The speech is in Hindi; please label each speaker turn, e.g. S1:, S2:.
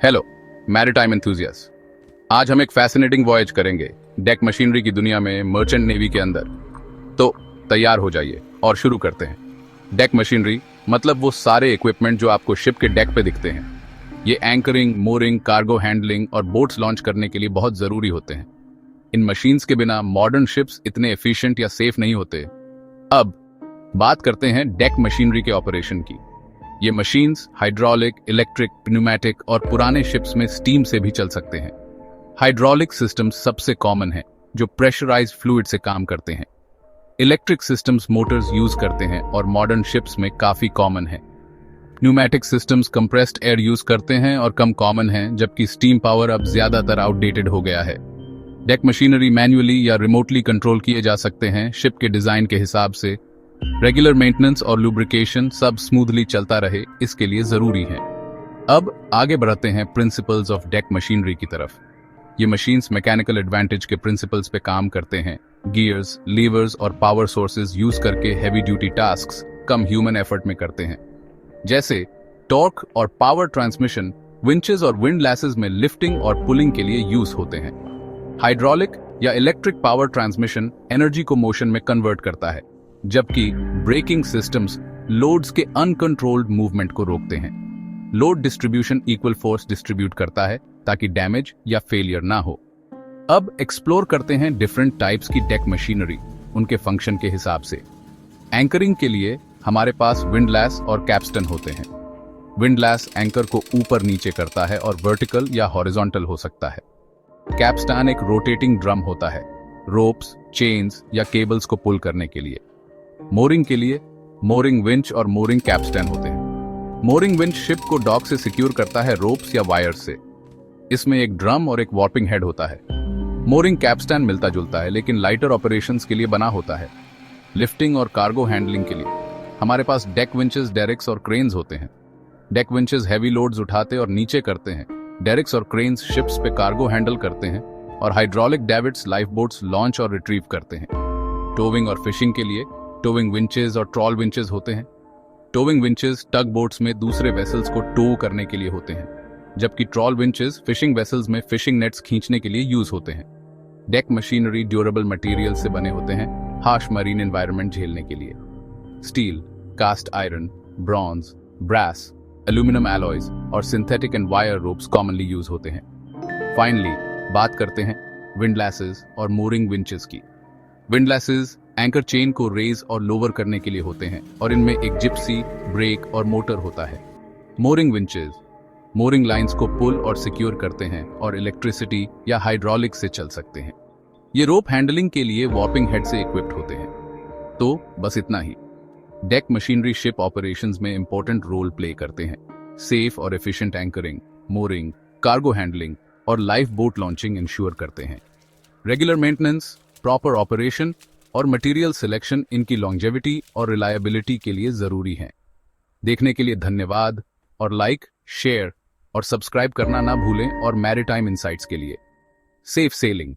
S1: Hello maritime enthusiast. आज हम एक फैसिनेटिंग वॉयज करेंगे डेक मशीनरी की दुनिया में मर्चेंट नेवी के अंदर। तो तैयार हो जाइए और शुरू करते हैं। डेक मशीनरी मतलब वो सारे इक्विपमेंट जो आपको शिप के डेक पे दिखते हैं। ये एंकरिंग, मोरिंग, कार्गो हैंडलिंग और बोट्स लॉन्च करने के लिए बहुत जरूरी होते हैं। इन मशीन्स के बिना मॉडर्न शिप्स इतने एफिशिएंट या सेफ नहीं होते। अब बात करते हैं डेक मशीनरी के ऑपरेशन की। ये मशीन्स हाइड्रोलिक, इलेक्ट्रिक, न्यूमैटिक और पुराने शिप्स में स्टीम से भी चल सकते हैं। हाइड्रोलिक सिस्टम्स सबसे कॉमन है जो प्रेशराइज्ड फ्लूइड से काम करते हैं। इलेक्ट्रिक सिस्टम्स मोटर्स यूज करते हैं और मॉडर्न शिप्स में काफी कॉमन है। Pneumatic systems compressed air use करते हैं और कम कॉमन है, जबकि स्टीम पावर अब ज्यादातर आउटडेटेड हो गया है। डेक मशीनरी मैन्युअली या रिमोटली कंट्रोल किए जा सकते हैं शिप के डिजाइन के हिसाब से। रेगुलर मेंटेनेंस और लुब्रिकेशन सब स्मूथली चलता रहे, इसके लिए जरूरी है। अब आगे बढ़ते हैं प्रिंसिपल्स ऑफ डेक मशीनरी की तरफ। ये मशीन्स मैकेनिकल एडवांटेज के प्रिंसिपल्स पे काम करते हैं। गियर्स, लीवर्स और पावर सोर्सेज यूज करके हैवी ड्यूटी टास्क्स कम ह्यूमन एफर्ट में करते हैं, जैसे टॉर्क और पावर ट्रांसमिशन विंचेस और विंडलैसेस में लिफ्टिंग और पुलिंग के लिए यूज होते हैं। हाइड्रोलिक या इलेक्ट्रिक पावर ट्रांसमिशन एनर्जी को मोशन में कन्वर्ट करता है, जबकि ब्रेकिंग सिस्टम्स लोड्स के अनकंट्रोल्ड मूवमेंट को रोकते हैं। Load distribution equal force distribute करता है ताकि डैमेज या फेलियर ना हो। अब एक्सप्लोर करते हैं डिफरेंट टाइप्स की डेक मशीनरी, उनके फंक्शन के हिसाब से। एंकरिंग के लिए हमारे पास विंडलैस और कैप्स्टन होते हैं। विंडलैस एंकर को ऊपर नीचे करता है और वर्टिकल या हॉरिजॉन्टल हो सकता है। कैप्स्टन एक रोटेटिंग ड्रम होता है, रोप्स, चेन्स या केबल्स को पुल करने के लिए। मोरिंग के लिए मोरिंग विंच और मोरिंग कैप्स्टन होते हैं। मोरिंग विंच शिप को डॉक से सिक्योर करता है रोप्स या वायर्स से। इसमें एक ड्रम और एक वार्पिंग हेड होता है। मोरिंग कैप्स्टन मिलता जुलता है लेकिन लाइटर ऑपरेशंस के लिए बना होता है। लिफ्टिंग और कार्गो हैंडलिंग के लिए हमारे पास डेक विंचेस, डेरिक्स और क्रेन्स होते हैं। डेक विंचेस हैवी लोड्स उठाते और नीचे करते हैं। डेरिक्स और क्रेन्स शिप्स पे कार्गो हैंडल करते हैं और hydraulic David's life boats launch और रिट्रीव करते हैं। टोविंग और फिशिंग के लिए टोविंग विंचेस और ट्रॉल विंचेस होते हैं। टोविंग विंचेस टग बोट्स में दूसरे वेसल्स को टो करने के लिए होते हैं, जबकि ट्रॉल विंचेस फिशिंग वेसल्स में फिशिंग नेट्स खींचने के लिए यूज होते हैं। डेक मशीनरी ड्यूरेबल मटेरियल से बने होते हैं, हार्श मरीन एनवायरनमेंट झेलने के लिए। Steel, cast iron, bronze, brass, aluminium alloys और synthetic and wire ropes commonly use होते हैं। फाइनली बात करते हैं विंडलैसेस और मोरिंग विंचेस की। विंडलैसेस एंकर चेन को रेज और लोवर करने के लिए होते हैं और इनमें एक जिप्सी, ब्रेक और मोटर होता है। मोरिंग विंचेस मोरिंग लाइंस को पुल और सिक्योर करते हैं और इलेक्ट्रिसिटी या हाइड्रोलिक से चल सकते हैं। ये रोप हैंडलिंग के लिए वार्पिंग हेड से इक्विप्ड होते हैं। तो बस इतना ही। डेक मशीनरी शिप ऑपरेशंस में इंपॉर्टेंट रोल प्ले करते हैं। सेफ और efficient anchoring, mooring, cargo handling और लाइफ बोट लॉन्चिंग इंश्योर करते हैं। रेगुलर मेंटेनेंस, प्रॉपर ऑपरेशन और मटेरियल सिलेक्शन इनकी लॉन्जेविटी और रिलायबिलिटी के लिए जरूरी हैं। देखने के लिए धन्यवाद और लाइक, शेयर और सब्सक्राइब करना ना भूलें। और मैरीटाइम इनसाइट्स के लिए सेफ सेलिंग।